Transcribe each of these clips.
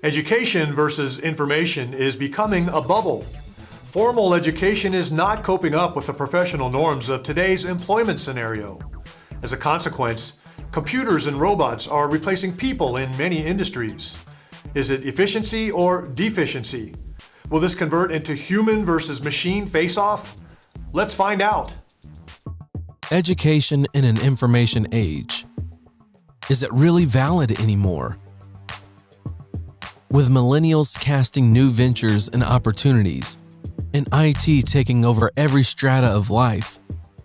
Education versus information is becoming a bubble. Formal education is not coping up with the professional norms of today's employment scenario. As a consequence, computers and robots are replacing people in many industries. Is it efficiency or deficiency? Will this convert into human versus machine face-off? Let's find out. Education in an information age. Is it really valid anymore? With millennials casting new ventures and opportunities, and IT taking over every strata of life,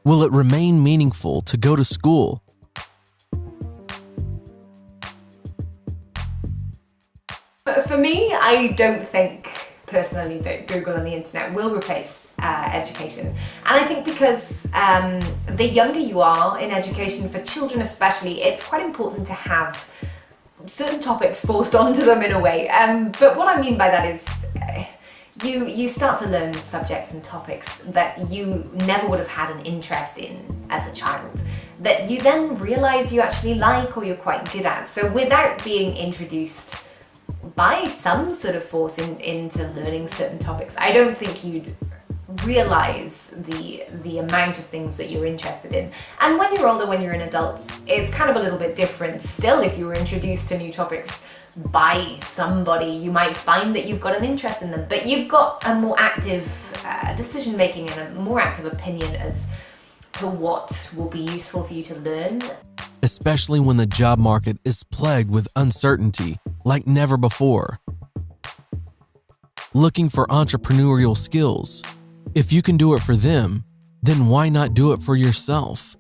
will it remain meaningful to go to school? For me, I don't think personally that Google and the internet will replace education. And I think because the younger you are in education, for children especially, it's quite important to have certain topics forced onto them in a way. But what I mean by that is you start to learn subjects and topics that you never would have had an interest in as a child, that you then realize you actually like or you're quite good at. So without being introduced by some sort of force into learning certain topics, I don't think you'd realize the amount of things that you're interested in. And when you're older, when you're an adult, it's kind of a little bit different. Still, if you were introduced to new topics by somebody, you might find that you've got an interest in them, but you've got a more active decision making and a more active opinion as to what will be useful for you to learn. Especially when the job market is plagued with uncertainty like never before. Looking for entrepreneurial skills. If you can do it for them, then why not do it for yourself?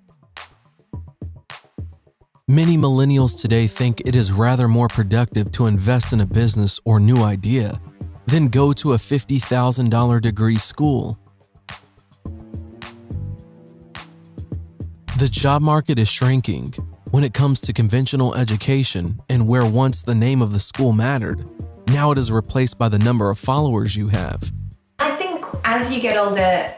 Many millennials today think it is rather more productive to invest in a business or new idea than go to a $50,000 degree school. The job market is shrinking when it comes to conventional education, and where once the name of the school mattered, now it is replaced by the number of followers you have. I think as you get older,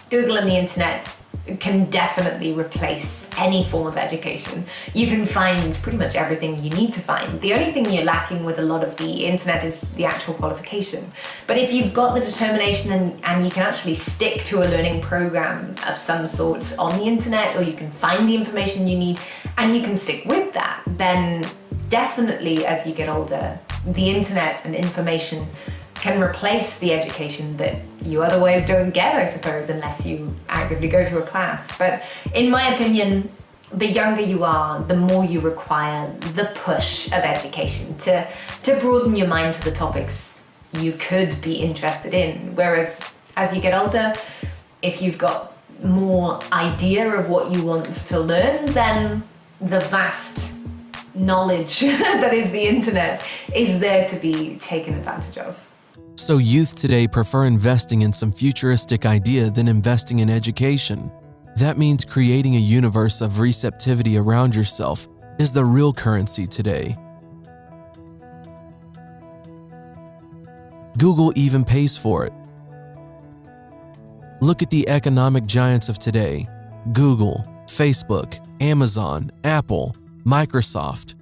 Google and the internet can definitely replace any form of education. You can find pretty much everything you need to find. The only thing you're lacking with a lot of the internet is the actual qualification. But if you've got the determination and you can actually stick to a learning program of some sort on the internet, or you can find the information you need and you can stick with that, then definitely as you get older, the internet and information can replace the education that you otherwise don't get, I suppose, unless you actively go to a class. But in my opinion, the younger you are, the more you require the push of education to broaden your mind to the topics you could be interested in. Whereas as you get older, if you've got more idea of what you want to learn, then the vast knowledge that is the internet is there to be taken advantage of. So youth today prefer investing in some futuristic idea than investing in education. That means creating a universe of receptivity around yourself is the real currency today. Google even pays for it. Look at the economic giants of today: Google, Facebook, Amazon, Apple, Microsoft.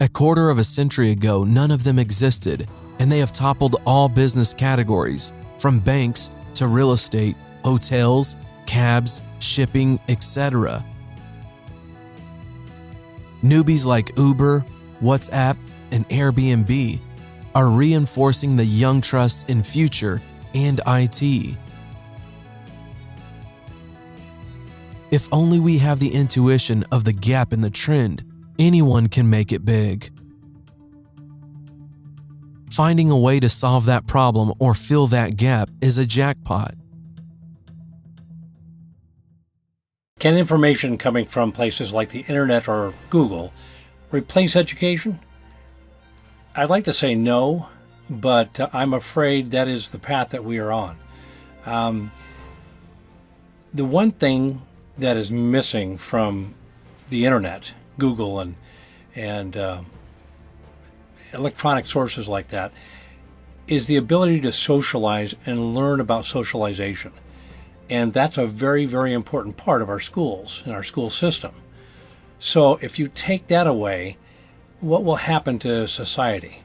A quarter of a century ago, none of them existed, and they have toppled all business categories, from banks to real estate, hotels, cabs, shipping, etc. Newbies like Uber, WhatsApp, and Airbnb are reinforcing the young trust in future and IT. If only we have the intuition of the gap in the trend, anyone can make it big. Finding a way to solve that problem or fill that gap is a jackpot. Can information coming from places like the internet or Google replace education? I'd like to say no, but I'm afraid that is the path that we are on. The one thing that is missing from the internet, Google and electronic sources like that, is the ability to socialize and learn about socialization. And that's a very, very important part of our schools and our school system. So if you take that away, what will happen to society?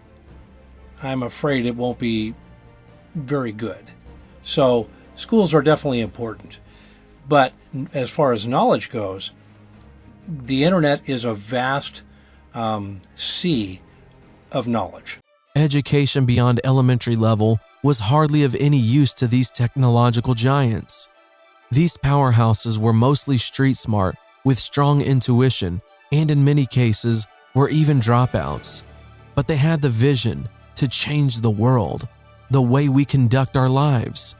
I'm afraid it won't be very good. So schools are definitely important. But as far as knowledge goes, the internet is a vast sea of knowledge. Education beyond elementary level was hardly of any use to these technological giants. These powerhouses were mostly street smart with strong intuition and in many cases were even dropouts. But they had the vision to change the world, the way we conduct our lives.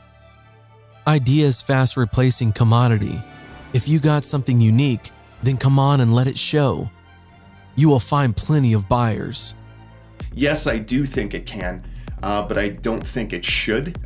Ideas fast replacing commodity. If you got something unique, then come on and let it show. You will find plenty of buyers. Yes, I do think it can, but I don't think it should.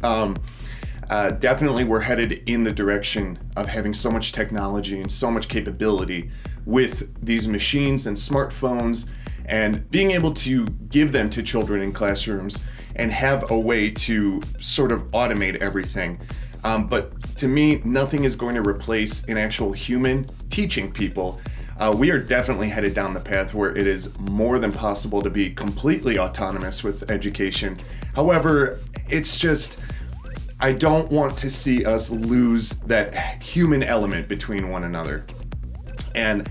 Definitely we're headed in the direction of having so much technology and so much capability with these machines and smartphones, and being able to give them to children in classrooms and have a way to sort of automate everything. But to me, nothing is going to replace an actual human teaching people. We are definitely headed down the path where it is more than possible to be completely autonomous with education. However, it's just, I don't want to see us lose that human element between one another. And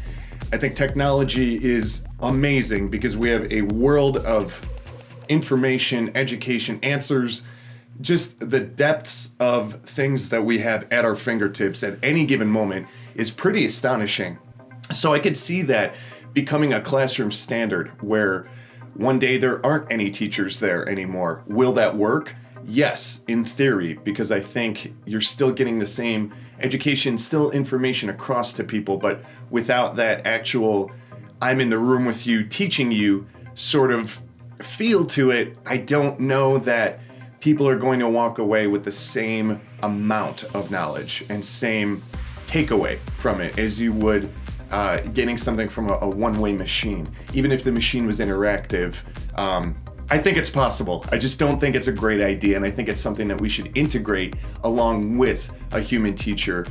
I think technology is amazing because we have a world of information, education, answers, just the depths of things that we have at our fingertips at any given moment is pretty astonishing. So I could see that becoming a classroom standard where one day there aren't any teachers there anymore. Will that work? Yes, in theory, because I think you're still getting the same education, still information across to people, but without that actual I'm in the room with you teaching you sort of feel to it, I don't know that people are going to walk away with the same amount of knowledge and same takeaway from it as you would getting something from a one-way machine. Even if the machine was interactive, I think it's possible. I just don't think it's a great idea, and I think it's something that we should integrate along with a human teacher.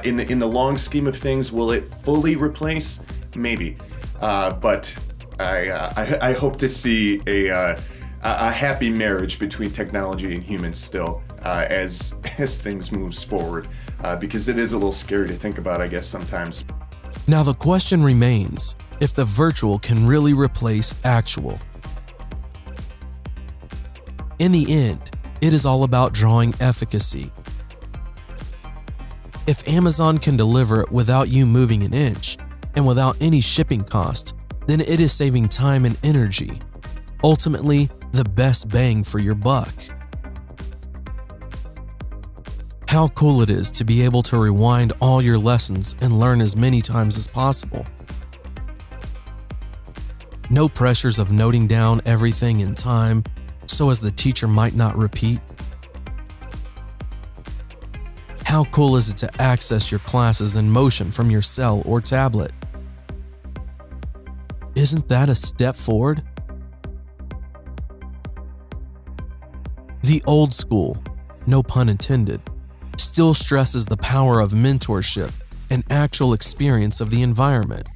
In the long scheme of things, will it fully replace? Maybe, but I hope to see a happy marriage between technology and humans still as things moves forward, because it is a little scary to think about, I guess, sometimes. Now the question remains, if the virtual can really replace actual. In the end, it is all about drawing efficacy. If Amazon can deliver it without you moving an inch and without any shipping cost, then it is saving time and energy. Ultimately, the best bang for your buck. How cool it is to be able to rewind all your lessons and learn as many times as possible. No pressures of noting down everything in time so as the teacher might not repeat. How cool is it to access your classes in motion from your cell or tablet? Isn't that a step forward? The old school, no pun intended, still stresses the power of mentorship and actual experience of the environment.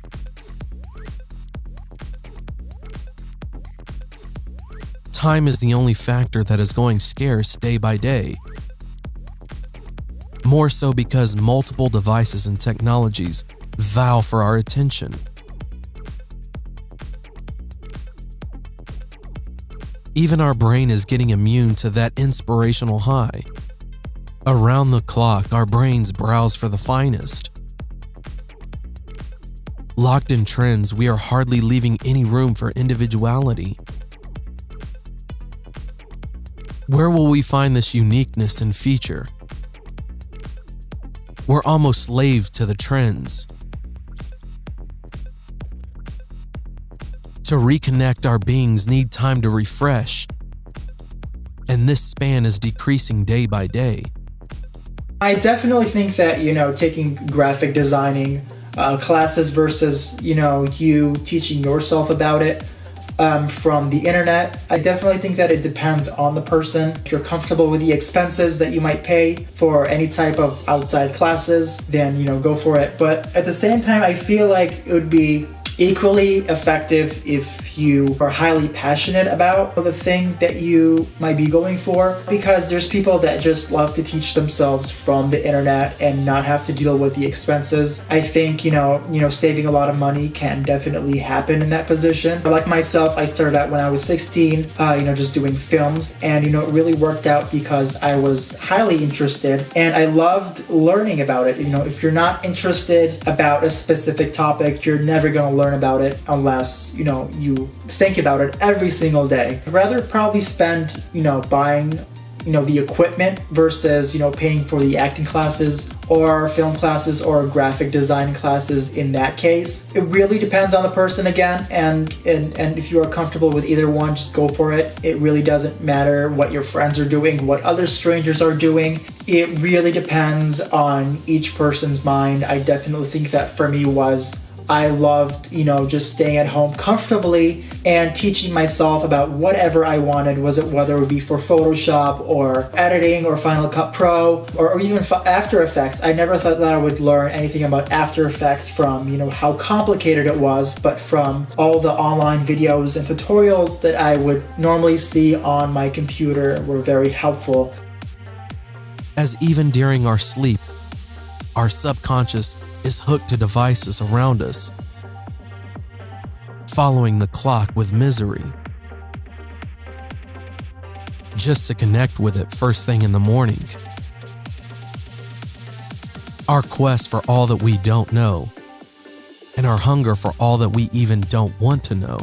Time is the only factor that is going scarce day by day. More so because multiple devices and technologies vow for our attention. Even our brain is getting immune to that inspirational high. Around the clock, our brains browse for the finest. Locked in trends, we are hardly leaving any room for individuality. Where will we find this uniqueness and feature? We're almost slaves to the trends. To reconnect, our beings need time to refresh, and this span is decreasing day by day. I definitely think that, taking graphic designing classes versus, you teaching yourself about it from the internet, I definitely think that it depends on the person. If you're comfortable with the expenses that you might pay for any type of outside classes, then, go for it. But at the same time, I feel like it would be equally effective if you are highly passionate about the thing that you might be going for, because there's people that just love to teach themselves from the internet and not have to deal with the expenses. I think, saving a lot of money can definitely happen in that position. But like myself, I started out when I was 16, just doing films, and it really worked out because I was highly interested and I loved learning about it. If you're not interested about a specific topic, you're never going to learn about it unless, you think about it every single day. I'd rather probably spend, buying the equipment versus, paying for the acting classes or film classes or graphic design classes in that case. It really depends on the person again, and if you are comfortable with either one, just go for it. It really doesn't matter what your friends are doing, what other strangers are doing. It really depends on each person's mind. I definitely think that for me I loved, just staying at home comfortably and teaching myself about whatever I wanted, whether it would be for Photoshop or editing or Final Cut Pro or even After Effects. I never thought that I would learn anything about After Effects from, how complicated it was, but from all the online videos and tutorials that I would normally see on my computer were very helpful. As even during our sleep, our subconscious is hooked to devices around us, following the clock with misery, just to connect with it first thing in the morning. Our quest for all that we don't know, and our hunger for all that we even don't want to know.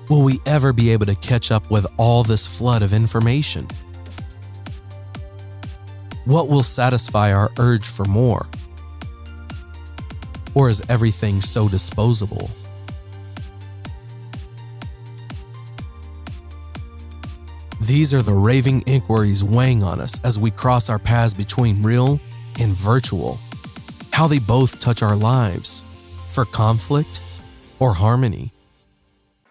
Will we ever be able to catch up with all this flood of information? What will satisfy our urge for more? Or is everything so disposable? These are the raving inquiries weighing on us as we cross our paths between real and virtual. How they both touch our lives, for conflict or harmony.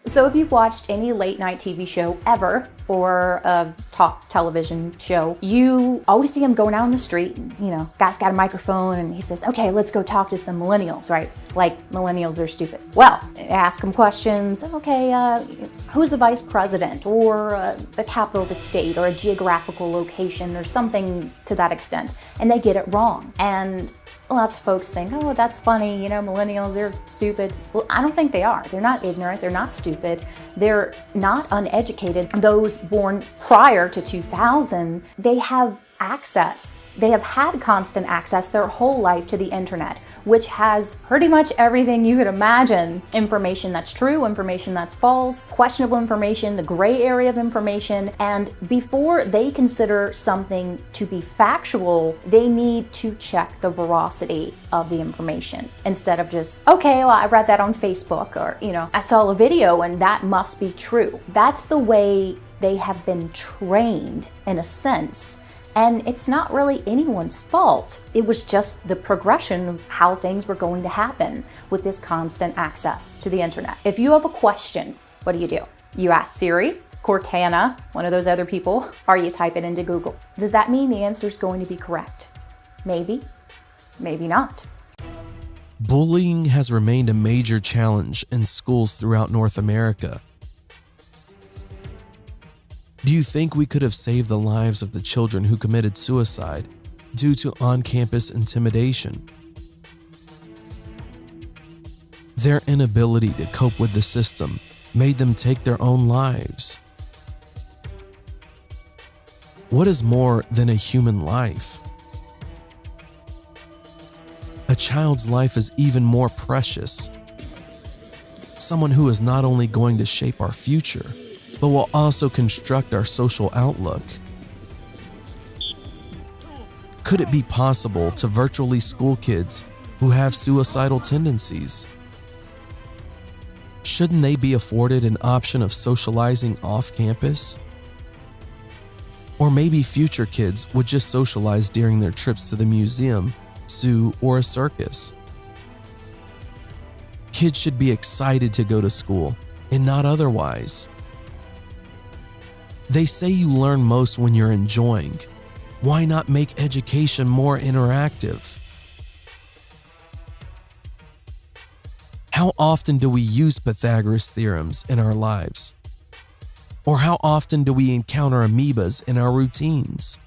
So if you've watched any late night TV show ever, or a talk television show, you always see him going out in the street and, guy's got a microphone and he says, okay, let's go talk to some millennials, right? Like millennials are stupid. Well, ask them questions. Okay, who's the vice president, or the capital of a state, or a geographical location, or something to that extent, and they get it wrong. And lots of folks think, oh, that's funny, millennials, they're stupid. Well, I don't think they are. They're not ignorant, they're not stupid, they're not uneducated. Those born prior to 2000, they have access. They have had constant access their whole life to the internet, which has pretty much everything you could imagine. Information that's true, information that's false, questionable information, the gray area of information. And before they consider something to be factual, they need to check the veracity of the information instead of just, okay, well, I read that on Facebook, or, I saw a video and that must be true. That's the way they have been trained in a sense. And it's not really anyone's fault. It was just the progression of how things were going to happen with this constant access to the internet. If you have a question, what do? You ask Siri, Cortana, one of those other people, or you type it into Google. Does that mean the answer is going to be correct? Maybe, maybe not. Bullying has remained a major challenge in schools throughout North America. Do you think we could have saved the lives of the children who committed suicide due to on-campus intimidation? Their inability to cope with the system made them take their own lives. What is more than a human life? A child's life is even more precious. Someone who is not only going to shape our future, but will also construct our social outlook. Could it be possible to virtually school kids who have suicidal tendencies? Shouldn't they be afforded an option of socializing off campus? Or maybe future kids would just socialize during their trips to the museum, zoo, or a circus. Kids should be excited to go to school and not otherwise. They say you learn most when you're enjoying. Why not make education more interactive? How How often do we use Pythagoras theorems in our lives? Or how often do we encounter amoebas in our routines?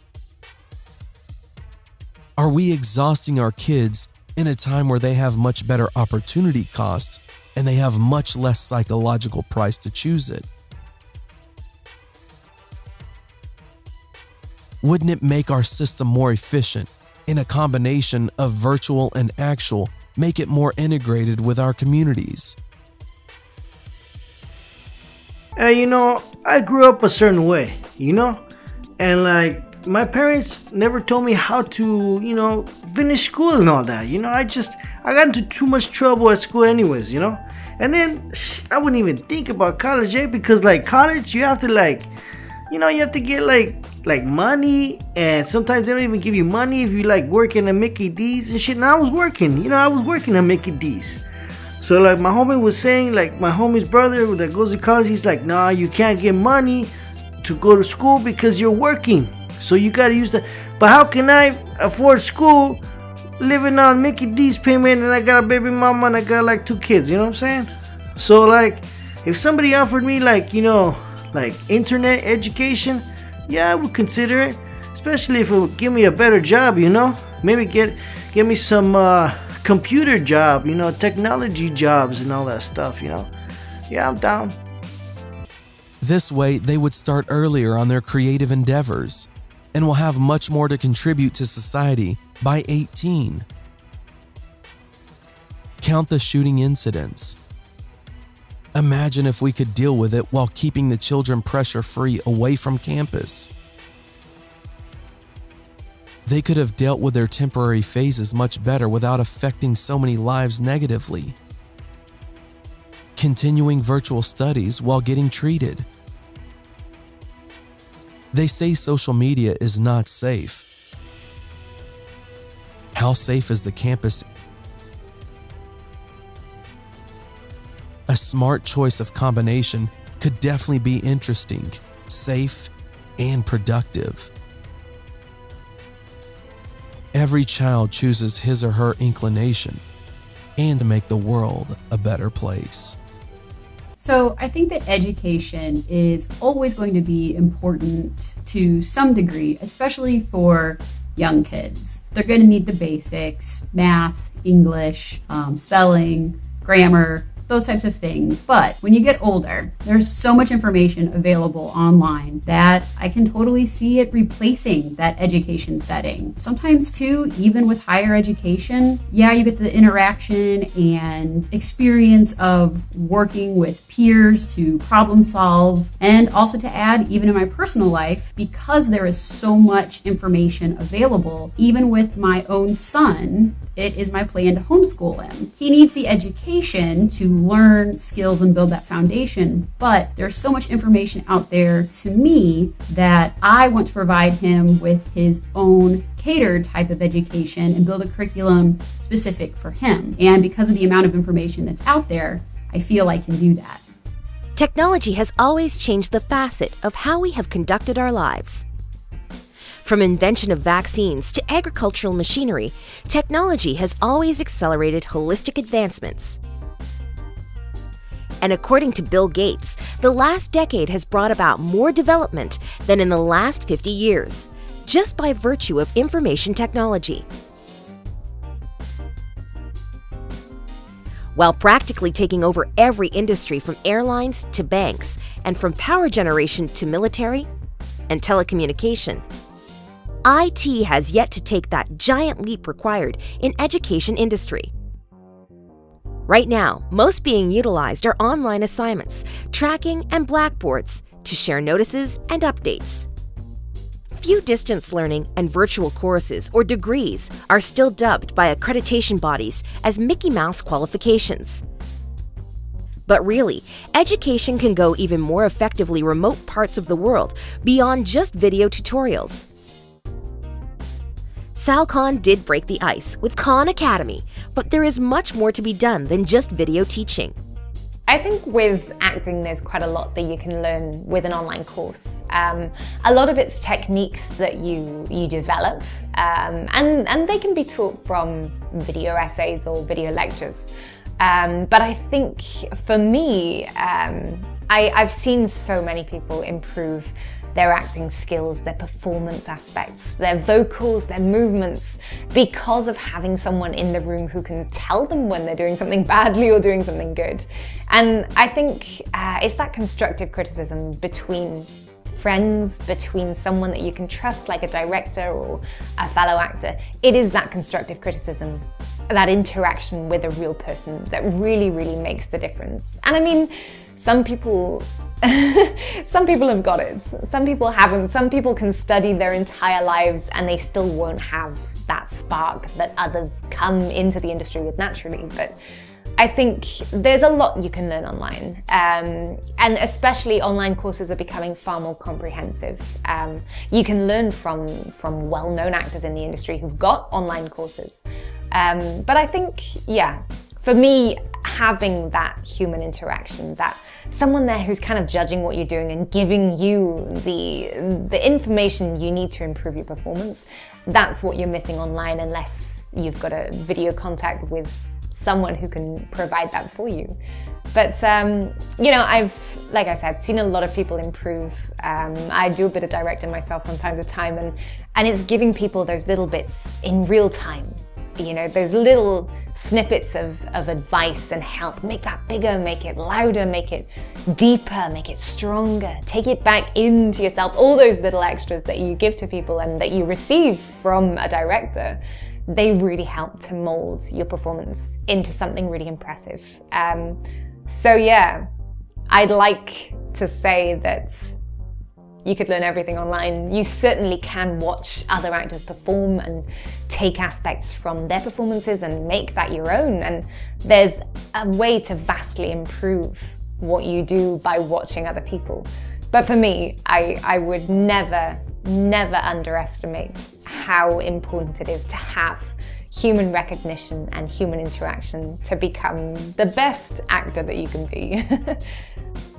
Are we exhausting our kids in a time where they have much better opportunity costs and they have much less psychological price to choose it? Wouldn't it make our system more efficient in a combination of virtual and actual, make it more integrated with our communities? I grew up a certain way, and like my parents never told me how to, finish school and all that. I got into too much trouble at school anyways, and then I wouldn't even think about college, because like college, you have to you have to get like money, and sometimes they don't even give you money if you like working at Mickey D's and shit. And I was working, at Mickey D's. So like my homie was saying, like my homie's brother that goes to college, he's like, nah, you can't get money to go to school because you're working. So you gotta use that. But how can I afford school living on Mickey D's payment and I got a baby mama and I got like 2 kids, you know what I'm saying? So like if somebody offered me like internet education, yeah, I would consider it. Especially if it would give me a better job, Maybe get me some computer job, technology jobs and all that stuff, Yeah, I'm down. This way, they would start earlier on their creative endeavors and will have much more to contribute to society by 18. Count the shooting incidents. Imagine if we could deal with it while keeping the children pressure-free away from campus. They could have dealt with their temporary phases much better without affecting so many lives negatively. Continuing virtual studies while getting treated. They say social media is not safe. How safe is the campus? A smart choice of combination could definitely be interesting, safe, and productive. Every child chooses his or her inclination and to make the world a better place. So I think that education is always going to be important to some degree, especially for young kids. They're going to need the basics, math, English, spelling, grammar, those types of things. But when you get older, there's so much information available online that I can totally see it replacing that education setting. Sometimes too, even with higher education, yeah, you get the interaction and experience of working with peers to problem solve, and also to add, even in my personal life, because there is so much information available, even with my own son, it is my plan to homeschool him. He needs the education to learn skills and build that foundation, but there's so much information out there to me that I want to provide him with his own catered type of education and build a curriculum specific for him. And because of the amount of information that's out there, I feel I can do that. Technology has always changed the facet of how we have conducted our lives. From invention of vaccines to agricultural machinery, technology has always accelerated holistic advancements. And according to Bill Gates, the last decade has brought about more development than in the last 50 years, just by virtue of information technology. While practically taking over every industry from airlines to banks, and from power generation to military and telecommunication, IT has yet to take that giant leap required in education industry. Right now, most being utilized are online assignments, tracking, and blackboards to share notices and updates. Few distance learning and virtual courses or degrees are still dubbed by accreditation bodies as Mickey Mouse qualifications. But really, education can go even more effectively remote parts of the world beyond just video tutorials. SalCon did break the ice with Khan Academy, but there is much more to be done than just video teaching. I think with acting, there's quite a lot that you can learn with an online course. A lot of it's techniques that you develop, and they can be taught from video essays or video lectures. But I think for me, I've seen so many people improve their acting skills, their performance aspects, their vocals, their movements, because of having someone in the room who can tell them when they're doing something badly or doing something good. And I think it's that constructive criticism between friends, between someone that you can trust, like a director or a fellow actor. It is that constructive criticism, that interaction with a real person, that really, really makes the difference. And I mean, some people have got it, some people haven't. Some people can study their entire lives and they still won't have that spark that others come into the industry with naturally. But I think there's a lot you can learn online, and especially online courses are becoming far more comprehensive. You can learn from well-known actors in the industry who've got online courses. But I think, yeah, for me, having that human interaction, that someone there who's kind of judging what you're doing and giving you the information you need to improve your performance, that's what you're missing online, unless you've got a video contact with someone who can provide that for you. But you know, I've, like I said, seen a lot of people improve. I do a bit of directing myself from time to time, and it's giving people those little bits in real time. You know, those little snippets of advice and help. Make that bigger, make it louder, make it deeper, make it stronger. Take it back into yourself. All those little extras that you give to people and that you receive from a director, they really help to mold your performance into something really impressive. So yeah, I'd like to say that you could learn everything online. You certainly can watch other actors perform and take aspects from their performances and make that your own. And there's a way to vastly improve what you do by watching other people. But for me, I would never underestimate how important it is to have human recognition and human interaction to become the best actor that you can be.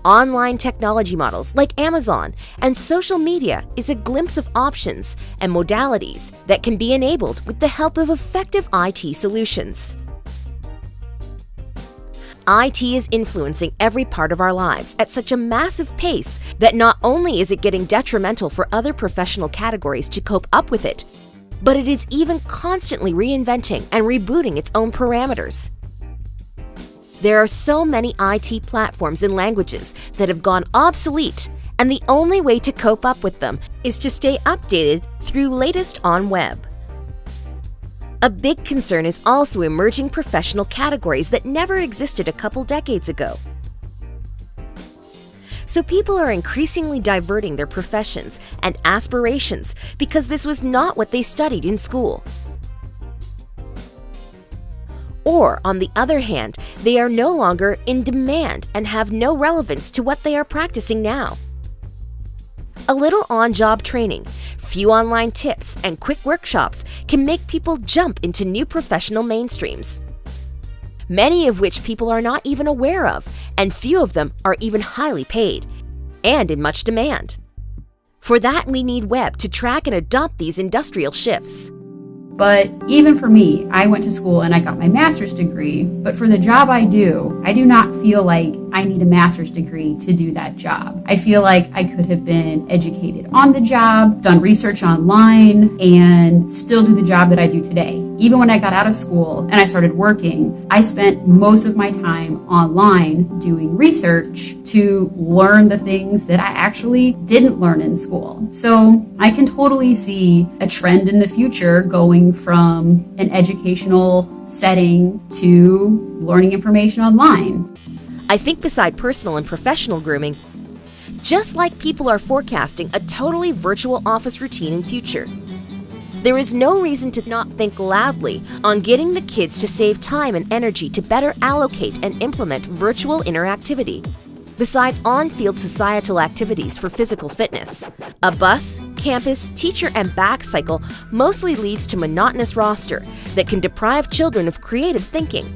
Online technology models like Amazon and social media is a glimpse of options and modalities that can be enabled with the help of effective IT solutions. IT is influencing every part of our lives at such a massive pace that not only is it getting detrimental for other professional categories to cope up with it, but it is even constantly reinventing and rebooting its own parameters. There are so many IT platforms and languages that have gone obsolete, and the only way to cope up with them is to stay updated through latest on web. A big concern is also emerging professional categories that never existed a couple decades ago. So people are increasingly diverting their professions and aspirations because this was not what they studied in school. Or, on the other hand, they are no longer in demand and have no relevance to what they are practicing now. A little on-job training, few online tips, and quick workshops can make people jump into new professional mainstreams, many of which people are not even aware of, and few of them are even highly paid and in much demand. For that, we need web to track and adopt these industrial shifts. But even for me, I went to school and I got my master's degree, but for the job I do not feel like I need a master's degree to do that job. I feel like I could have been educated on the job, done research online, and still do the job that I do today. Even when I got out of school and I started working, I spent most of my time online doing research to learn the things that I actually didn't learn in school. So I can totally see a trend in the future going from an educational setting to learning information online. I think beside personal and professional grooming, just like people are forecasting a totally virtual office routine in future, there is no reason to not think loudly on getting the kids to save time and energy to better allocate and implement virtual interactivity. Besides on-field societal activities for physical fitness, a bus, campus, teacher, and back cycle mostly leads to monotonous roster that can deprive children of creative thinking.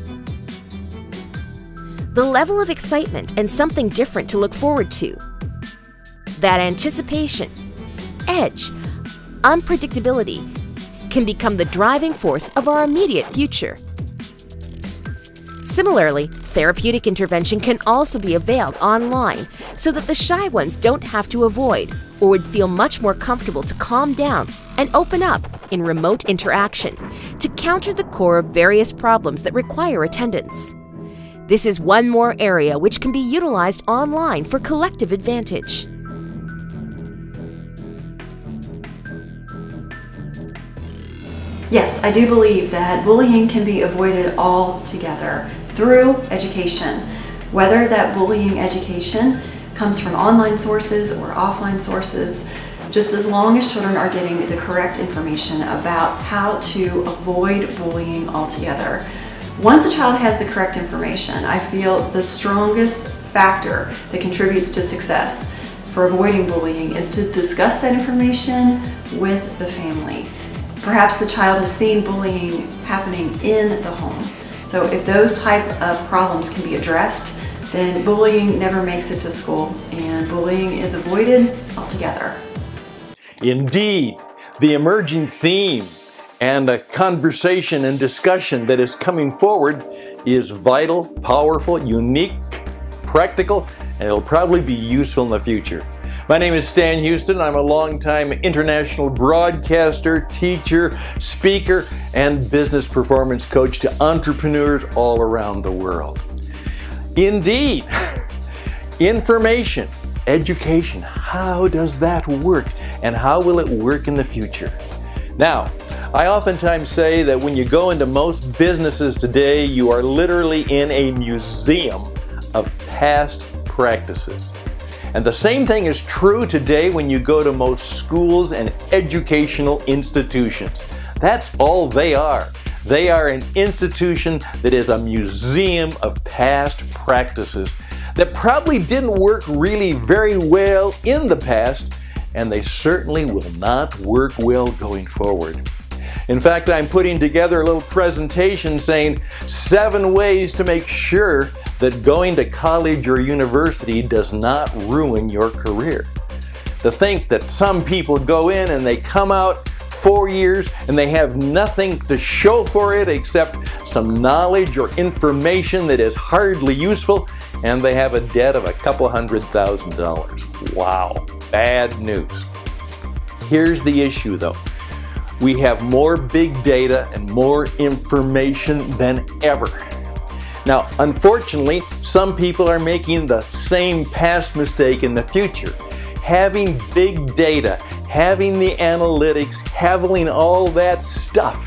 The level of excitement and something different to look forward to, that anticipation, edge, unpredictability can become the driving force of our immediate future. Similarly, therapeutic intervention can also be availed online so that the shy ones don't have to avoid or would feel much more comfortable to calm down and open up in remote interaction to counter the core of various problems that require attendance. This is one more area which can be utilized online for collective advantage. Yes, I do believe that bullying can be avoided altogether through education, whether that bullying education comes from online sources or offline sources, just as long as children are getting the correct information about how to avoid bullying altogether. Once a child has the correct information, I feel the strongest factor that contributes to success for avoiding bullying is to discuss that information with the family. Perhaps the child has seen bullying happening in the home. So if those type of problems can be addressed, then bullying never makes it to school and bullying is avoided altogether. Indeed, the emerging theme and the conversation and discussion that is coming forward is vital, powerful, unique, practical, and it'll probably be useful in the future. My name is Stan Houston. I'm a longtime international broadcaster, teacher, speaker, and business performance coach to entrepreneurs all around the world. Indeed, information, education, how does that work and how will it work in the future? Now, I oftentimes say that when you go into most businesses today, you are literally in a museum of past practices. And the same thing is true today when you go to most schools and educational institutions. That's all they are. They are an institution that is a museum of past practices that probably didn't work really very well in the past, and they certainly will not work well going forward. In fact, I'm putting together a little presentation saying 7 ways to make sure that going to college or university does not ruin your career. To think that some people go in and they come out 4 years and they have nothing to show for it except some knowledge or information that is hardly useful, and they have a debt of a couple $100,000. Wow, bad news. Here's the issue though. We have more big data and more information than ever. Now, unfortunately, some people are making the same past mistake in the future. Having big data, having the analytics, having all that stuff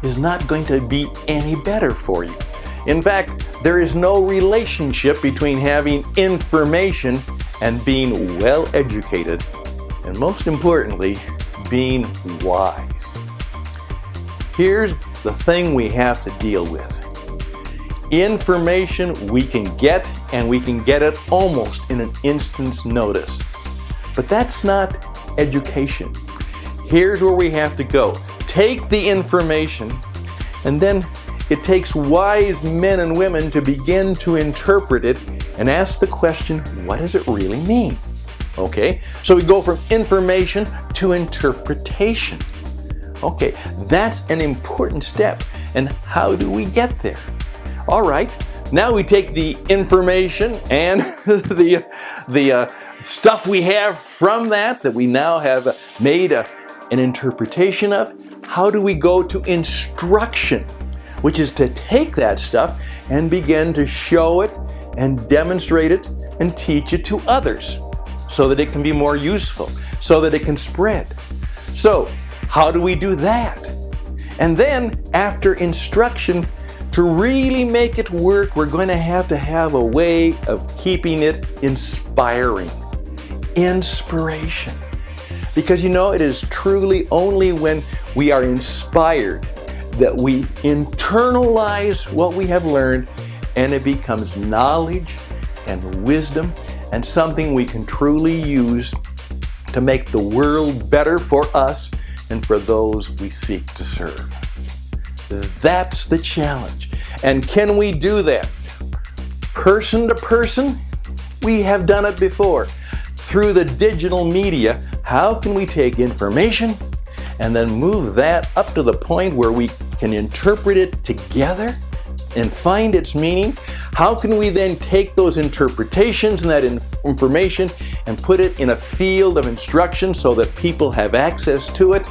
is not going to be any better for you. In fact, there is no relationship between having information and being well educated, and most importantly, being wise. Here's the thing we have to deal with. Information we can get, and we can get it almost in an instant's notice. But that's not education. Here's where we have to go. Take the information, and then it takes wise men and women to begin to interpret it and ask the question, what does it really mean? Okay, so we go from information to interpretation. Okay, that's an important step. And how do we get there? All right, now we take the information and the stuff we have from that we now have made an interpretation of. How do we go to instruction, which is to take that stuff and begin to show it and demonstrate it and teach it to others so that it can be more useful, so that it can spread. So, how do we do that? And then, after instruction, to really make it work, we're going to have a way of keeping it inspiring. Inspiration. Because you know, it is truly only when we are inspired that we internalize what we have learned, and it becomes knowledge and wisdom and something we can truly use to make the world better for us and for those we seek to serve. That's the challenge. And can we do that? Person to person? We have done it before. Through the digital media, how can we take information and then move that up to the point where we can interpret it together and find its meaning, how can we then take those interpretations and that information and put it in a field of instruction so that people have access to it?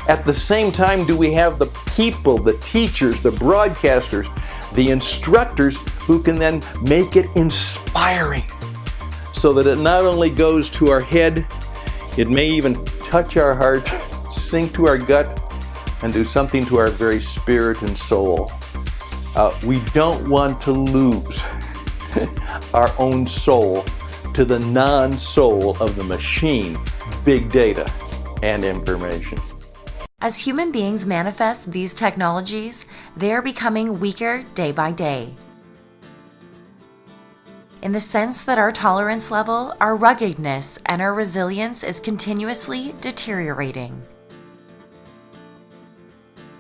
At the same time, do we have the people, the teachers, the broadcasters, the instructors who can then make it inspiring so that it not only goes to our head, it may even touch our heart, sink to our gut, and do something to our very spirit and soul. We don't want to lose our own soul to the non-soul of the machine, big data, and information. As human beings manifest these technologies, they are becoming weaker day by day. In the sense that our tolerance level, our ruggedness, and our resilience is continuously deteriorating.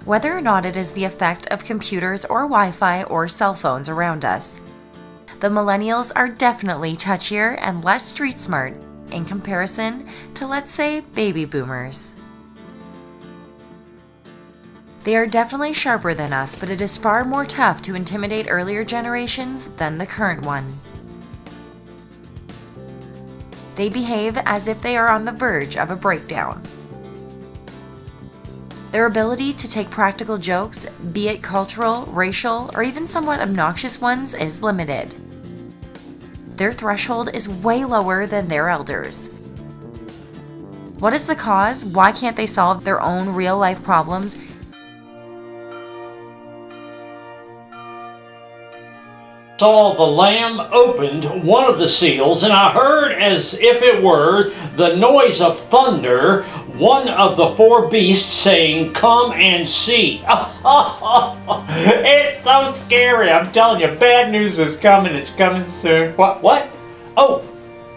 Whether or not it is the effect of computers or Wi-Fi or cell phones around us, the millennials are definitely touchier and less street smart in comparison to, let's say, baby boomers. They are definitely sharper than us, but it is far more tough to intimidate earlier generations than the current one. They behave as if they are on the verge of a breakdown. Their ability to take practical jokes, be it cultural, racial, or even somewhat obnoxious ones, is limited. Their threshold is way lower than their elders. What is the cause? Why can't they solve their own real-life problems? Saw the Lamb opened one of the seals, and I heard, as if it were the noise of thunder, one of the four beasts saying, "Come and see." It's so scary. I'm telling you, bad news is coming. It's coming soon. What? Oh,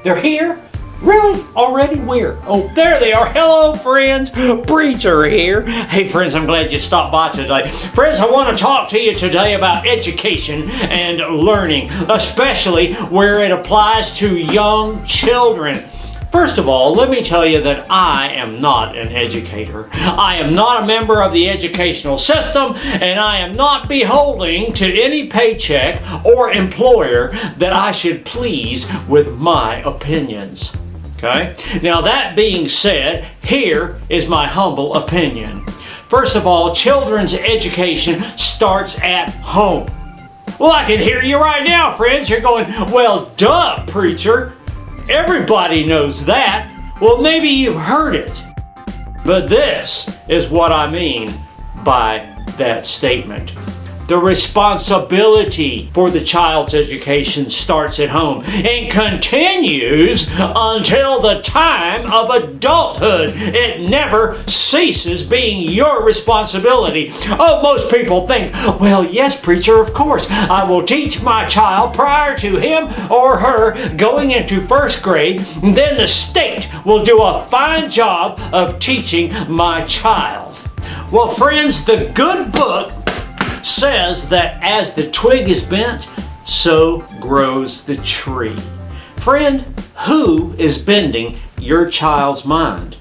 they're here? Really? Already? Where? Oh, there they are. Hello, friends. Preacher here. Hey, friends, I'm glad you stopped by today. Friends, I want to talk to you today about education and learning, especially where it applies to young children. First of all, let me tell you that I am not an educator. I am not a member of the educational system, and I am not beholden to any paycheck or employer that I should please with my opinions. Okay? Now, that being said, here is my humble opinion. First of all, children's education starts at home. Well, I can hear you right now, friends. You're going, "Well, duh, preacher. Everybody knows that." Well, maybe you've heard it. But this is what I mean by that statement. The responsibility for the child's education starts at home and continues until the time of adulthood. It never ceases being your responsibility. Oh, most people think, "Well, yes, preacher, of course, I will teach my child prior to him or her going into first grade, and then the state will do a fine job of teaching my child." Well, friends, the good book says that as the twig is bent, so grows the tree. Friend, who is bending your child's mind?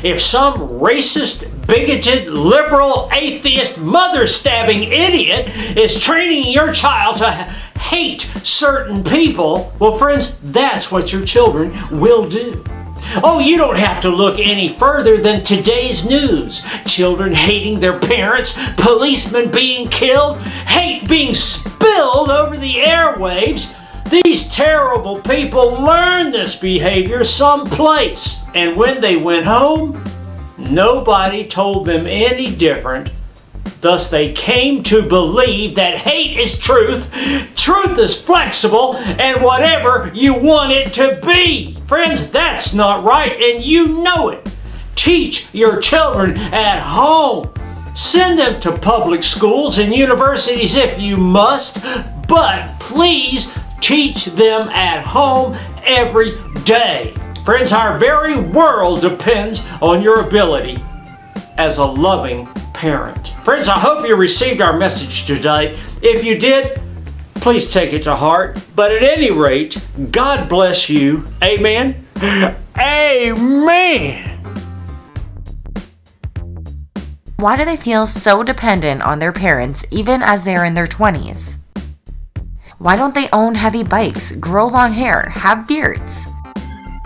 If some racist, bigoted, liberal, atheist, mother-stabbing idiot is training your child to hate certain people, well, friends, that's what your children will do. Oh, you don't have to look any further than today's news. Children hating their parents, policemen being killed, hate being spilled over the airwaves. These terrible people learned this behavior someplace. And when they went home, nobody told them any different. Thus, they came to believe that hate is truth, truth is flexible, and whatever you want it to be. Friends, that's not right, and you know it. Teach your children at home. Send them to public schools and universities if you must, but please teach them at home every day. Friends, our very world depends on your ability as a loving parent. Friends, I hope you received our message today. If you did, please take it to heart. But at any rate, God bless you. Amen. Amen. Why do they feel so dependent on their parents even as they're in their 20s? Why don't they own heavy bikes, grow long hair, have beards?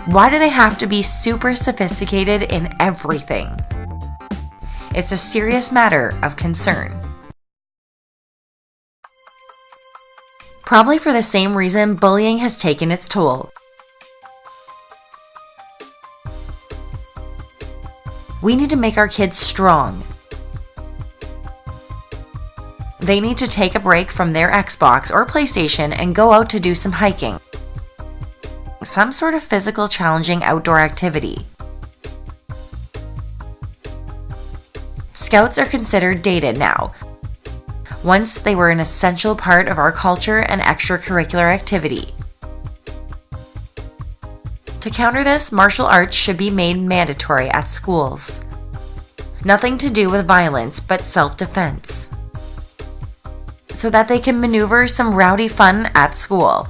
Why do they have to be super sophisticated in everything? It's a serious matter of concern. Probably for the same reason bullying has taken its toll. We need to make our kids strong. They need to take a break from their Xbox or PlayStation and go out to do some hiking. Some sort of physical challenging outdoor activity. Scouts are considered dated now. Once they were an essential part of our culture and extracurricular activity. To counter this, martial arts should be made mandatory at schools. Nothing to do with violence, but self-defense. So that they can maneuver some rowdy fun at school.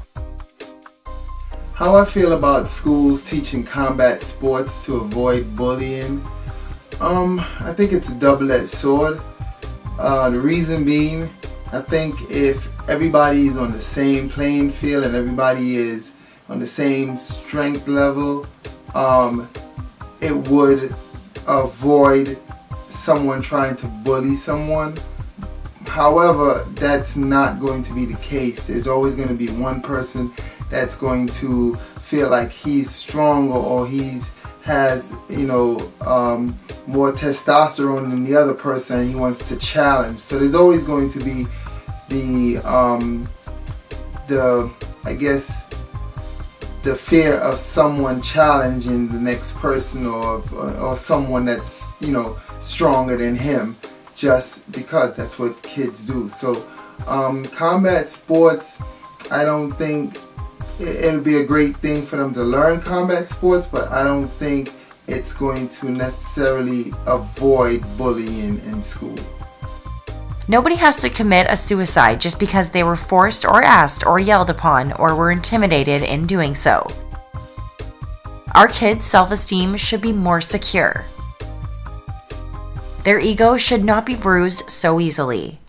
How I feel about schools teaching combat sports to avoid bullying? I think it's a double-edged sword. The reason being, I think if everybody is on the same playing field and everybody is on the same strength level, it would avoid someone trying to bully someone. However, that's not going to be the case. There's always going to be one person that's going to feel like he's stronger or has more testosterone than the other person and he wants to challenge. So there's always going to be the fear of someone challenging the next person or someone that's stronger than him, just because that's what kids do. So combat sports, I don't think it'll be a great thing for them to learn combat sports, but I don't think it's going to necessarily avoid bullying in school. Nobody has to commit a suicide just because they were forced or asked or yelled upon or were intimidated in doing so. Our kids' self-esteem should be more secure. Their ego should not be bruised so easily.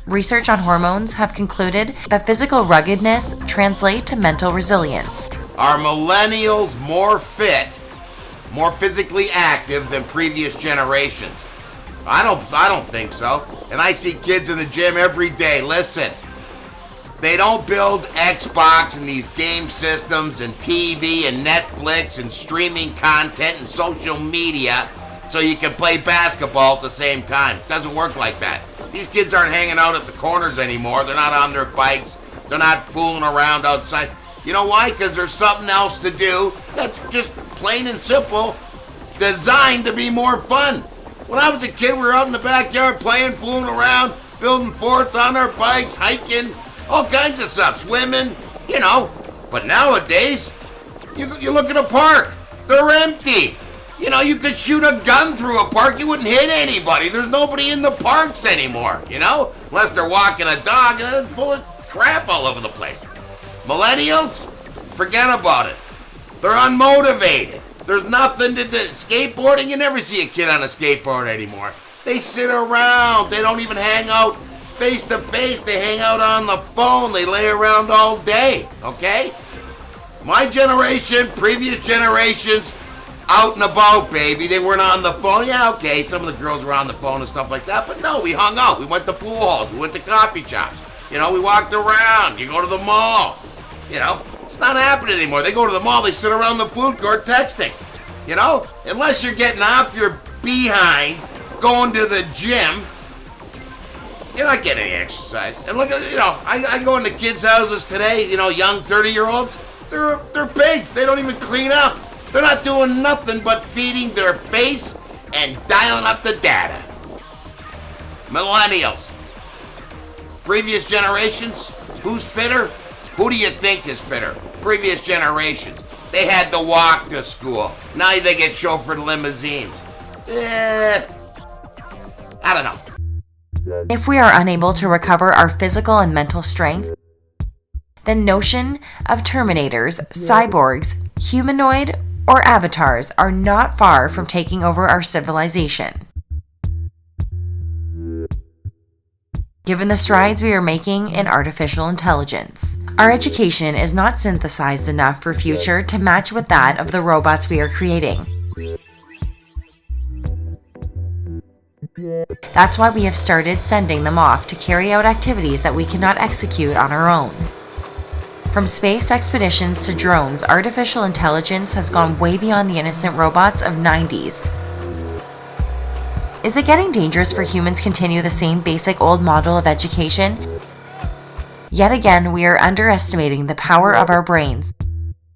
Research on hormones have concluded that physical ruggedness translates to mental resilience. Are millennials more fit, more physically active than previous generations? I don't think so. And I see kids in the gym every day. Listen, they don't build Xbox and these game systems and TV and Netflix and streaming content and social media so you can play basketball at the same time. It doesn't work like that. These kids aren't hanging out at the corners anymore. They're not on their bikes. They're not fooling around outside. You know why? Because there's something else to do that's just plain and simple, designed to be more fun. When I was a kid, we were out in the backyard playing, fooling around, building forts on our bikes, hiking, all kinds of stuff, swimming, But nowadays, you look at a park, they're empty. You could shoot a gun through a park, you wouldn't hit anybody. There's nobody in the parks anymore, Unless they're walking a dog and it's full of crap all over the place. Millennials, forget about it. They're unmotivated. There's nothing to do. Skateboarding, you never see a kid on a skateboard anymore. They sit around. They don't even hang out face to face. They hang out on the phone. They lay around all day, okay? My generation, previous generations, out and about, baby. They weren't on the phone. Yeah, okay, some of the girls were on the phone and stuff like that, but no, we hung out. We went to pool halls. We went to coffee shops. We walked around. You go to the mall. It's not happening anymore. They go to the mall, they sit around the food court texting. Unless you're getting off your behind, going to the gym, you're not getting any exercise. And look at, I go into kids' houses today, young 30-year-olds, they're pigs. They don't even clean up. They're not doing nothing but feeding their face and dialing up the data. Millennials. Previous generations, who's fitter? Who do you think is fitter? Previous generations. They had to walk to school. Now they get chauffeured limousines. I don't know. If we are unable to recover our physical and mental strength, the notion of Terminators, cyborgs, humanoid, or avatars are not far from taking over our civilization. given the strides we are making in artificial intelligence. Our education is not synthesized enough for future to match with that of the robots we are creating. That's why we have started sending them off to carry out activities that we cannot execute on our own. From space expeditions to drones, artificial intelligence has gone way beyond the innocent robots of 90s. Is it getting dangerous for humans to continue the same basic old model of education? Yet again, we are underestimating the power of our brains.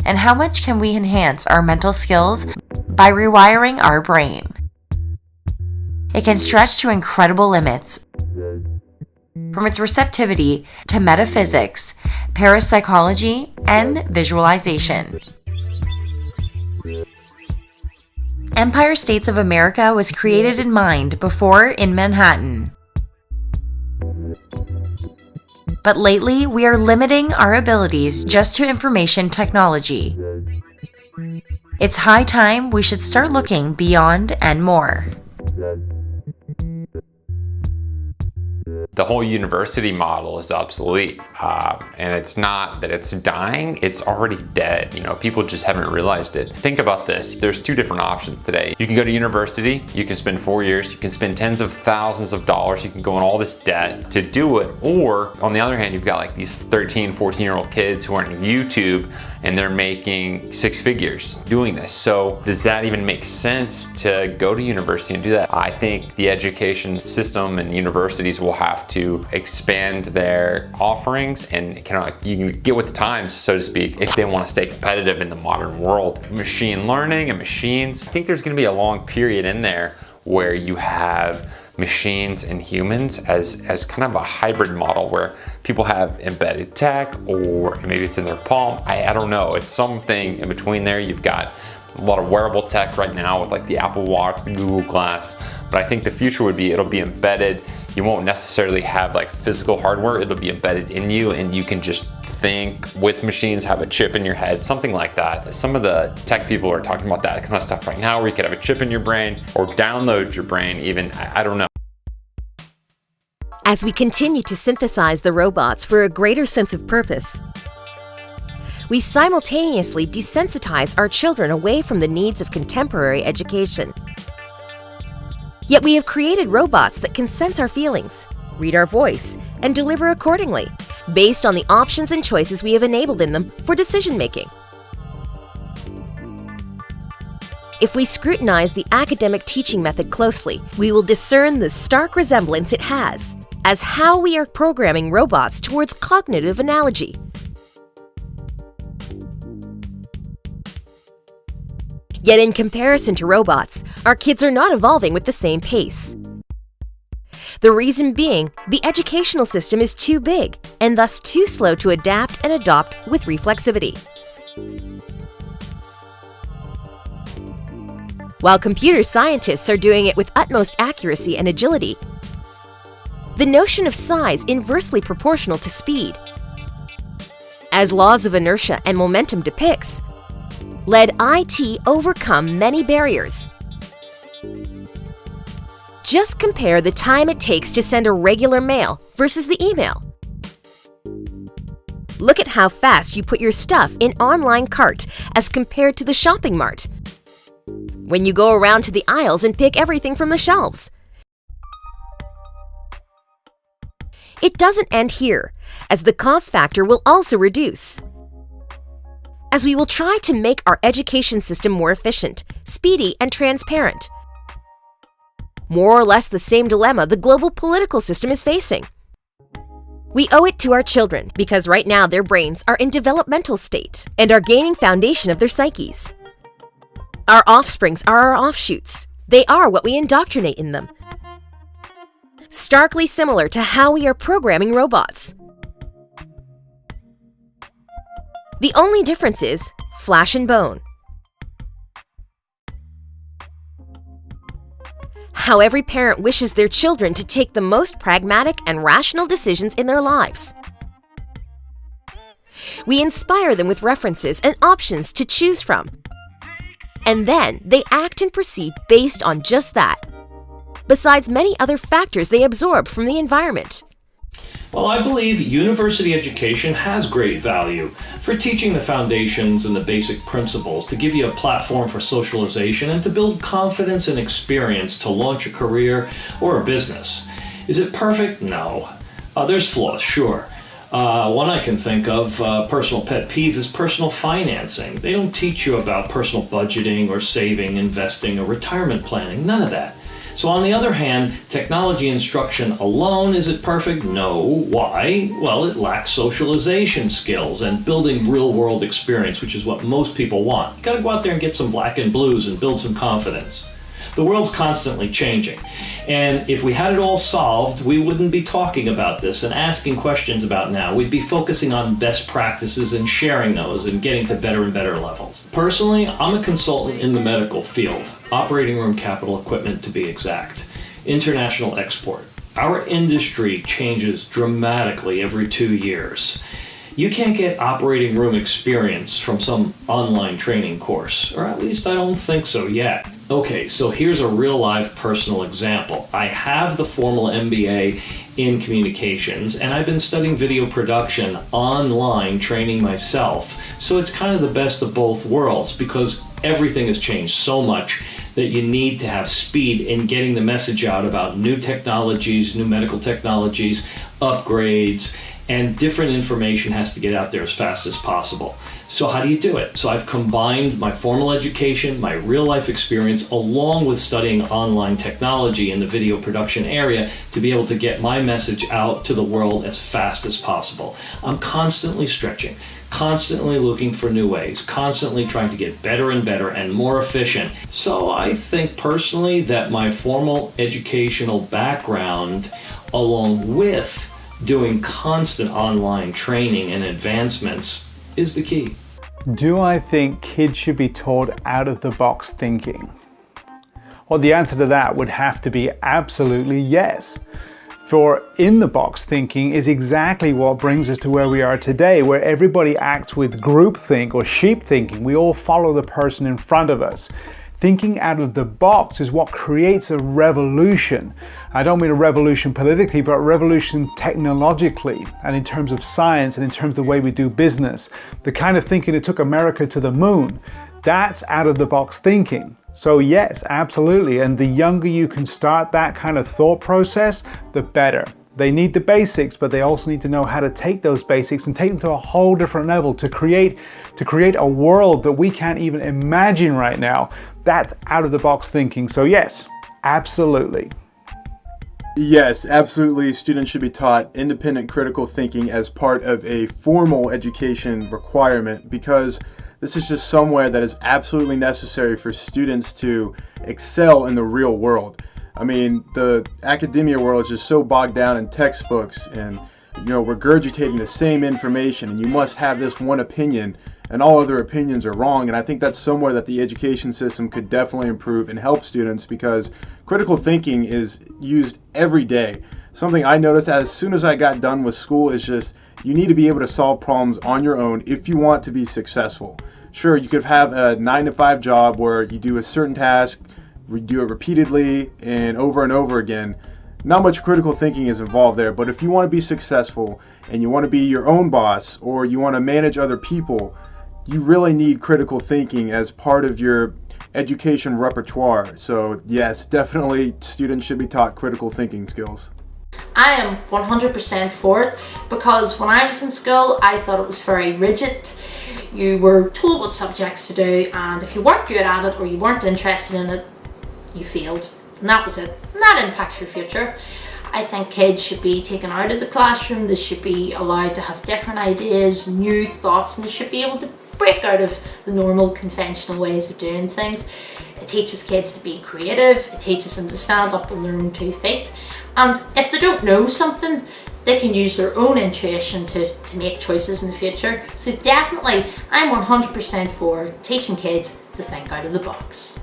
And how much can we enhance our mental skills by rewiring our brain? It can stretch to incredible limits. From its receptivity to metaphysics, parapsychology, and visualization. Empire States of America was created in mind before in Manhattan. But lately, we are limiting our abilities just to information technology. It's high time we should start looking beyond and more. The whole university model is obsolete, and it's not that it's dying, it's already dead. You know, people just haven't realized it. Think about this. There's two different options today. You can go to university, you can spend 4 years, you can spend tens of thousands of dollars, you can go in all this debt to do it. Or on the other hand, you've got like these 13, 14-year-old kids who are on YouTube and they're making 6 figures doing this. So does that even make sense to go to university and do that? I think the education system and universities will have to expand their offerings and kind of you can get with the times, so to speak, if they want to stay competitive in the modern world. Machine learning and machines, I think there's going to be a long period in there where you have machines and humans as kind of a hybrid model where people have embedded tech, or maybe it's in their palm. I don't know. It's something in between there. You've got a lot of wearable tech right now with like the Apple Watch, the Google Glass, but I think the future would be it'll be embedded. You won't necessarily have like physical hardware. It'll be embedded in you and you can just think with machines, have a chip in your head, something like that. Some of the tech people are talking about that kind of stuff right now where you could have a chip in your brain or download your brain even. I don't know. As we continue to synthesize the robots for a greater sense of purpose, we simultaneously desensitize our children away from the needs of contemporary education. Yet we have created robots that can sense our feelings, read our voice, and deliver accordingly, based on the options and choices we have enabled in them for decision-making. If we scrutinize the academic teaching method closely, we will discern the stark resemblance it has as how we are programming robots towards cognitive analogy. Yet in comparison to robots, our kids are not evolving with the same pace. The reason being, the educational system is too big and thus too slow to adapt and adopt with reflexivity. While computer scientists are doing it with utmost accuracy and agility, the notion of size inversely proportional to speed, as laws of inertia and momentum depicts, led IT overcome many barriers. Just compare the time it takes to send a regular mail versus the email. Look at how fast you put your stuff in online cart as compared to the shopping mart, when you go around to the aisles and pick everything from the shelves. It doesn't end here, as the cost factor will also reduce, as we will try to make our education system more efficient, speedy, and transparent. More or less the same dilemma the global political system is facing. We owe it to our children because right now their brains are in developmental state and are gaining foundation of their psyches. Our offsprings are our offshoots. They are what we indoctrinate in them. Starkly similar to how we are programming robots. The only difference is flesh and bone. How every parent wishes their children to take the most pragmatic and rational decisions in their lives. We inspire them with references and options to choose from. And then they act and proceed based on just that, besides many other factors they absorb from the environment. Well, I believe university education has great value for teaching the foundations and the basic principles, to give you a platform for socialization and to build confidence and experience to launch a career or a business. Is it perfect? No. There's flaws, sure. One I can think of, personal pet peeve, is personal financing. They don't teach you about personal budgeting or saving, investing, or retirement planning. None of that. So on the other hand, technology instruction alone, is it perfect? No. Why? Well, it lacks socialization skills and building real-world experience, which is what most people want. You gotta go out there and get some black and blues and build some confidence. The world's constantly changing. And if we had it all solved, we wouldn't be talking about this and asking questions about now. We'd be focusing on best practices and sharing those and getting to better and better levels. Personally, I'm a consultant in the medical field, operating room capital equipment to be exact, international export. Our industry changes dramatically every 2 years. You can't get operating room experience from some online training course, or at least I don't think so yet. Okay, so here's a real life personal example. I have the formal MBA in communications, and I've been studying video production online, training myself. So it's kind of the best of both worlds, because everything has changed so much that you need to have speed in getting the message out about new technologies, new medical technologies, upgrades, and different information has to get out there as fast as possible. So how do you do it? So I've combined my formal education, my real life experience, along with studying online technology in the video production area to be able to get my message out to the world as fast as possible. I'm constantly stretching, constantly looking for new ways, constantly trying to get better and better and more efficient. So I think personally that my formal educational background, along with doing constant online training and advancements, is the key. Do I think kids should be taught out-of-the-box thinking? Well, the answer to that would have to be absolutely yes. For in-the-box thinking is exactly what brings us to where we are today, where everybody acts with groupthink or sheep thinking. We all follow the person in front of us. Thinking out of the box is what creates a revolution. I don't mean a revolution politically, but a revolution technologically and in terms of science and in terms of the way we do business. The kind of thinking that took America to the moon, that's out of the box thinking. So yes, absolutely. And the younger you can start that kind of thought process, the better. They need the basics, but they also need to know how to take those basics and take them to a whole different level to create a world that we can't even imagine right now. That's out of the box thinking. So yes, absolutely. Yes, absolutely. Students should be taught independent critical thinking as part of a formal education requirement, because this is just somewhere that is absolutely necessary for students to excel in the real world. I mean, the academia world is just so bogged down in textbooks and, regurgitating the same information, and you must have this one opinion and all other opinions are wrong. And I think that's somewhere that the education system could definitely improve and help students, because critical thinking is used every day. Something I noticed as soon as I got done with school is just, you need to be able to solve problems on your own if you want to be successful. Sure, you could have a 9-to-5 job where you do a certain task, we do it repeatedly and over again. Not much critical thinking is involved there, but if you want to be successful and you want to be your own boss or you want to manage other people, you really need critical thinking as part of your education repertoire. So yes, definitely students should be taught critical thinking skills. I am 100% for it, because when I was in school I thought it was very rigid. You were told what subjects to do, and if you weren't good at it or you weren't interested in it, you failed, and that was it, and that impacts your future. I think kids should be taken out of the classroom. They should be allowed to have different ideas, new thoughts, and they should be able to break out of the normal conventional ways of doing things. It teaches kids to be creative, it teaches them to stand up on their own 2 feet, and if they don't know something, they can use their own intuition to make choices in the future. So definitely, I'm 100% for teaching kids to think out of the box.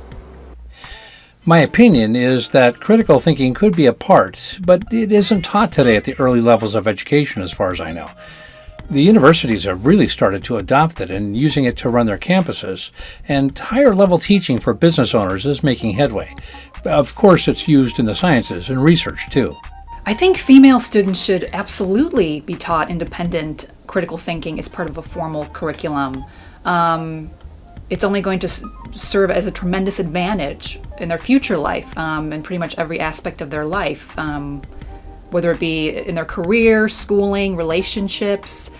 My opinion is that critical thinking could be a part, but it isn't taught today at the early levels of education as far as I know. The universities have really started to adopt it and using it to run their campuses, and higher level teaching for business owners is making headway. Of course, it's used in the sciences and research too. I think female students should absolutely be taught independent critical thinking as part of a formal curriculum. It's only going to serve as a tremendous advantage in their future life, in pretty much every aspect of their life, whether it be in their career, schooling, relationships.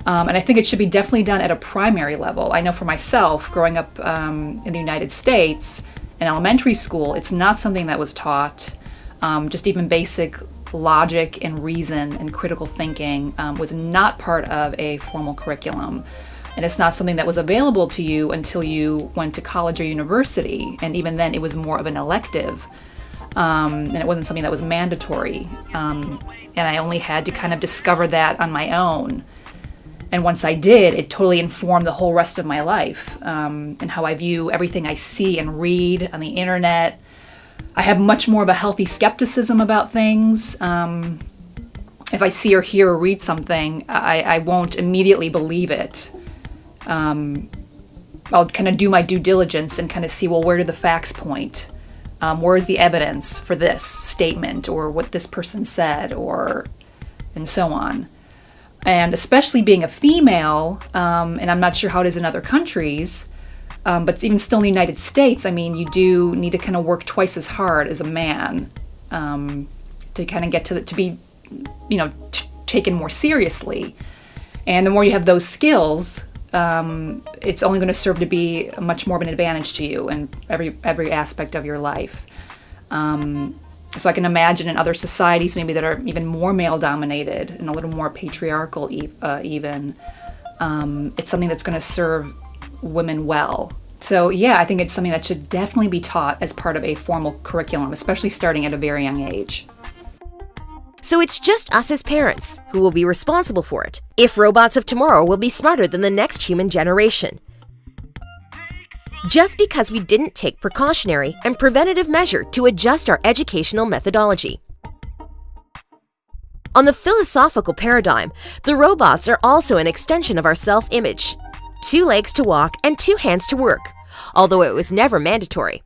And I think it should be definitely done at a primary level. I know for myself, growing up in the United States, in elementary school, it's not something that was taught. Just even basic logic and reason and critical thinking was not part of a formal curriculum. And it's not something that was available to you until you went to college or university. And even then, it was more of an elective. And it wasn't something that was mandatory. And I only had to kind of discover that on my own. And once I did, it totally informed the whole rest of my life and how I view everything I see and read on the internet. I have much more of a healthy skepticism about things. If I see or hear or read something, I won't immediately believe it. I'll kind of do my due diligence and kind of see, well, where do the facts point? Where is the evidence for this statement or what this person said, and so on. And especially being a female, and I'm not sure how it is in other countries, but even still in the United States, I mean, you do need to kind of work twice as hard as a man to kind of get to be, taken more seriously. And the more you have those skills, it's only going to serve to be much more of an advantage to you in every aspect of your life. So I can imagine in other societies maybe that are even more male-dominated and a little more patriarchal even, it's something that's going to serve women well. So yeah, I think it's something that should definitely be taught as part of a formal curriculum, especially starting at a very young age. So it's just us as parents who will be responsible for it, if robots of tomorrow will be smarter than the next human generation. Just because we didn't take precautionary and preventative measure to adjust our educational methodology. On the philosophical paradigm, the robots are also an extension of our self-image. 2 legs to walk and 2 hands to work, although it was never mandatory.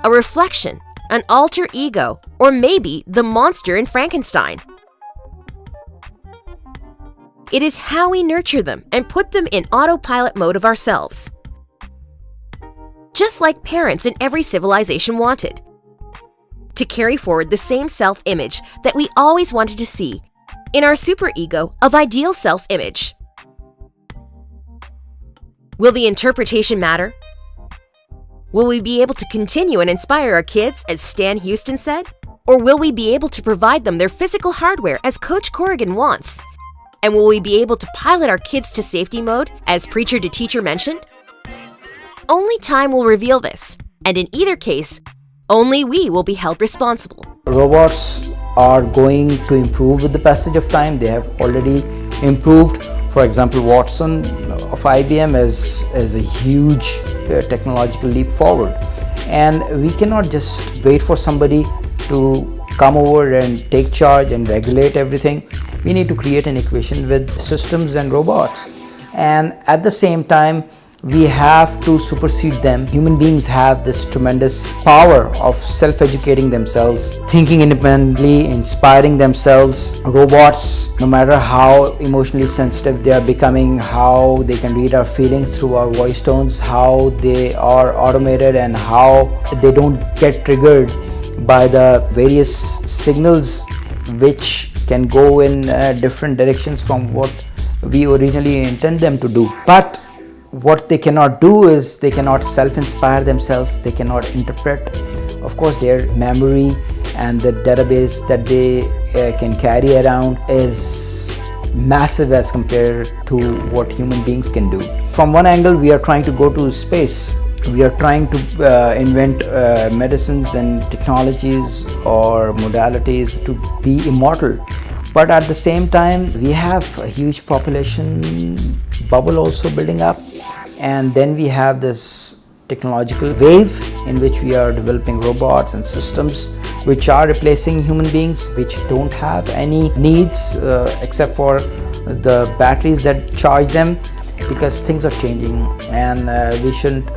A reflection, an alter ego, or maybe the monster in Frankenstein. It is how we nurture them and put them in autopilot mode of ourselves. Just like parents in every civilization wanted. To carry forward the same self-image that we always wanted to see in our superego of ideal self-image. Will the interpretation matter? Will we be able to continue and inspire our kids, as Stan Houston said? Or will we be able to provide them their physical hardware, as Coach Corrigan wants? And will we be able to pilot our kids to safety mode, as Preacher to Teacher mentioned? Only time will reveal this, and in either case, only we will be held responsible. Robots are going to improve with the passage of time. They have already improved. For example, Watson of IBM is a huge technological leap forward. And we cannot just wait for somebody to come over and take charge and regulate everything. We need to create an equation with systems and robots. And at the same time, we have to supersede them. Human beings have this tremendous power of self-educating themselves, thinking independently, inspiring themselves. Robots, no matter how emotionally sensitive they are becoming, how they can read our feelings through our voice tones, how they are automated and how they don't get triggered by the various signals which can go in different directions from what we originally intend them to do. But what they cannot do is they cannot self-inspire themselves, they cannot interpret. Of course, their memory and the database that they can carry around is massive as compared to what human beings can do. From one angle, we are trying to go to space. We are trying to invent medicines and technologies or modalities to be immortal. But at the same time, we have a huge population bubble also building up. And then we have this technological wave in which we are developing robots and systems which are replacing human beings, which don't have any needs except for the batteries that charge them, because things are changing. And we shouldn't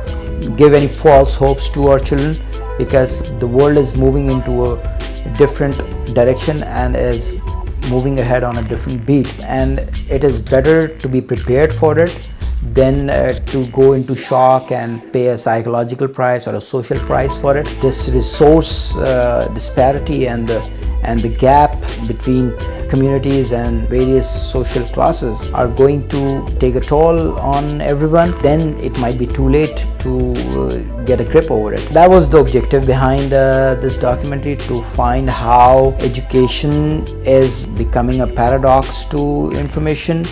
give any false hopes to our children, because the world is moving into a different direction and is moving ahead on a different beat, and it is better to be prepared for it than to go into shock and pay a psychological price or a social price for it. This resource disparity and the gap between communities and various social classes are going to take a toll on everyone. Then it might be too late to get a grip over it. That was the objective behind this documentary, to find how education is becoming a paradox to information,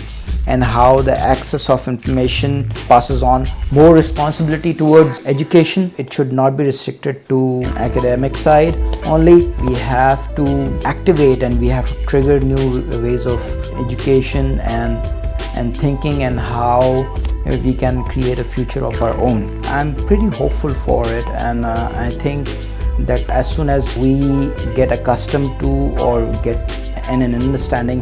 and how the access of information passes on more responsibility towards education. It should not be restricted to academic side only. We have to activate and we have to trigger new ways of education and thinking, and how we can create a future of our own. I'm pretty hopeful for it, and I think that as soon as we get accustomed to or get an understanding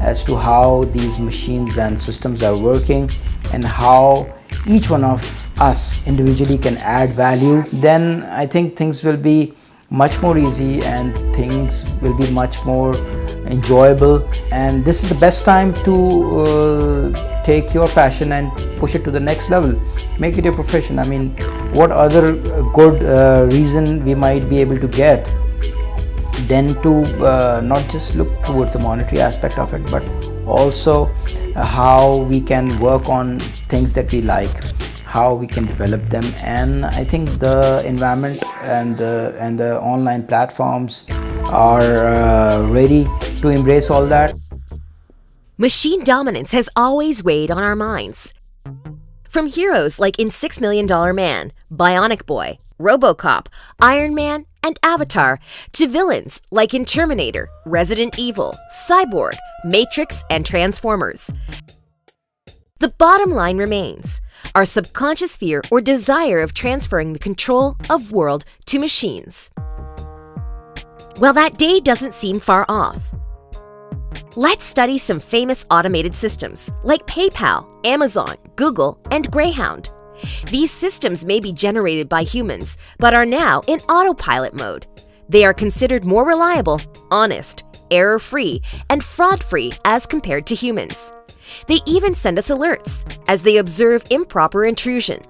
as to how these machines and systems are working and how each one of us individually can add value, then I think things will be much more easy and things will be much more enjoyable. And this is the best time to take your passion and push it to the next level. Make it your profession. I mean, what other good reason we might be able to get than to not just look towards the monetary aspect of it, but also how we can work on things that we like, how we can develop them. And I think the environment and the online platforms are ready to embrace all that. Machine dominance has always weighed on our minds. From heroes like in $6 Million Man, Bionic Boy, RoboCop, Iron Man, and Avatar, to villains like in Terminator, Resident Evil, Cyborg, Matrix, and Transformers. The bottom line remains our subconscious fear or desire of transferring the control of world to machines. Well, that day doesn't seem far off. Let's study some famous automated systems like PayPal, Amazon, Google, and Greyhound. These systems may be generated by humans, but are now in autopilot mode. They are considered more reliable, honest, error-free, and fraud-free as compared to humans. They even send us alerts as they observe improper intrusion.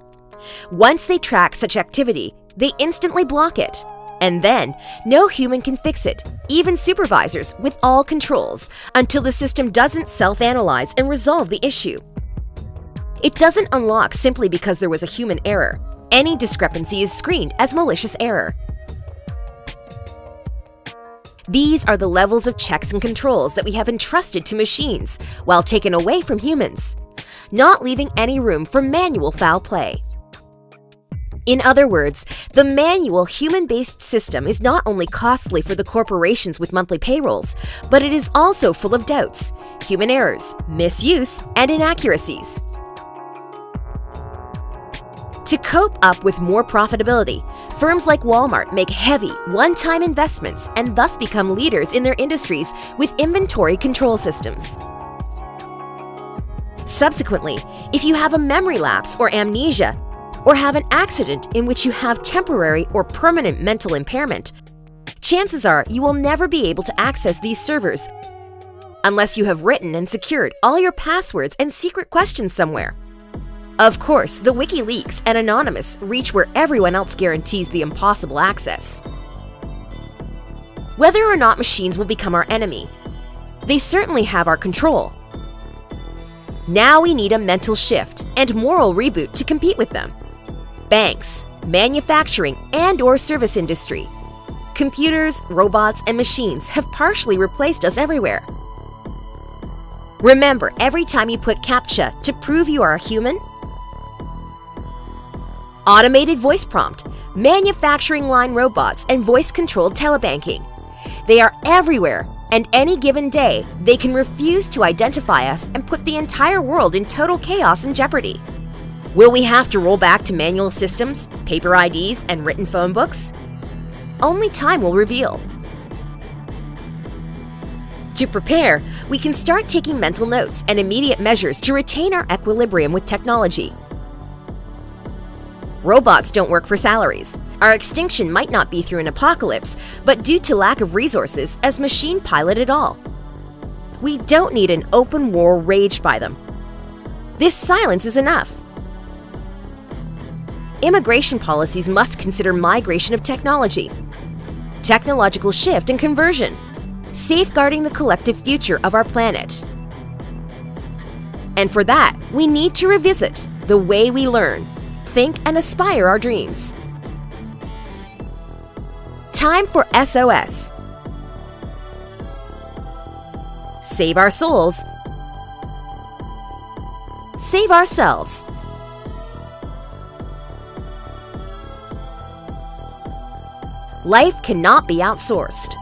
Once they track such activity, they instantly block it. And then, no human can fix it, even supervisors with all controls, until the system doesn't self-analyze and resolve the issue. It doesn't unlock simply because there was a human error. Any discrepancy is screened as malicious error. These are the levels of checks and controls that we have entrusted to machines while taken away from humans, not leaving any room for manual foul play. In other words, the manual human-based system is not only costly for the corporations with monthly payrolls, but it is also full of doubts, human errors, misuse, and inaccuracies. To cope up with more profitability, firms like Walmart make heavy, one-time investments and thus become leaders in their industries with inventory control systems. Subsequently, if you have a memory lapse or amnesia, or have an accident in which you have temporary or permanent mental impairment, chances are you will never be able to access these servers unless you have written and secured all your passwords and secret questions somewhere. Of course, the WikiLeaks and Anonymous reach where everyone else guarantees the impossible access. Whether or not machines will become our enemy, they certainly have our control. Now we need a mental shift and moral reboot to compete with them. Banks, manufacturing, and/or service industry. Computers, robots, and machines have partially replaced us everywhere. Remember, every time you put CAPTCHA to prove you are a human, automated voice prompt, manufacturing line robots, and voice-controlled telebanking. They are everywhere, and any given day, they can refuse to identify us and put the entire world in total chaos and jeopardy. Will we have to roll back to manual systems, paper IDs, and written phone books? Only time will reveal. To prepare, we can start taking mental notes and immediate measures to retain our equilibrium with technology. Robots don't work for salaries. Our extinction might not be through an apocalypse, but due to lack of resources as machine pilot it all. We don't need an open war waged by them. This silence is enough. Immigration policies must consider migration of technology, technological shift and conversion, safeguarding the collective future of our planet. And for that, we need to revisit the way we learn, think, and aspire our dreams. Time for SOS. Save our souls. Save ourselves. Life cannot be outsourced.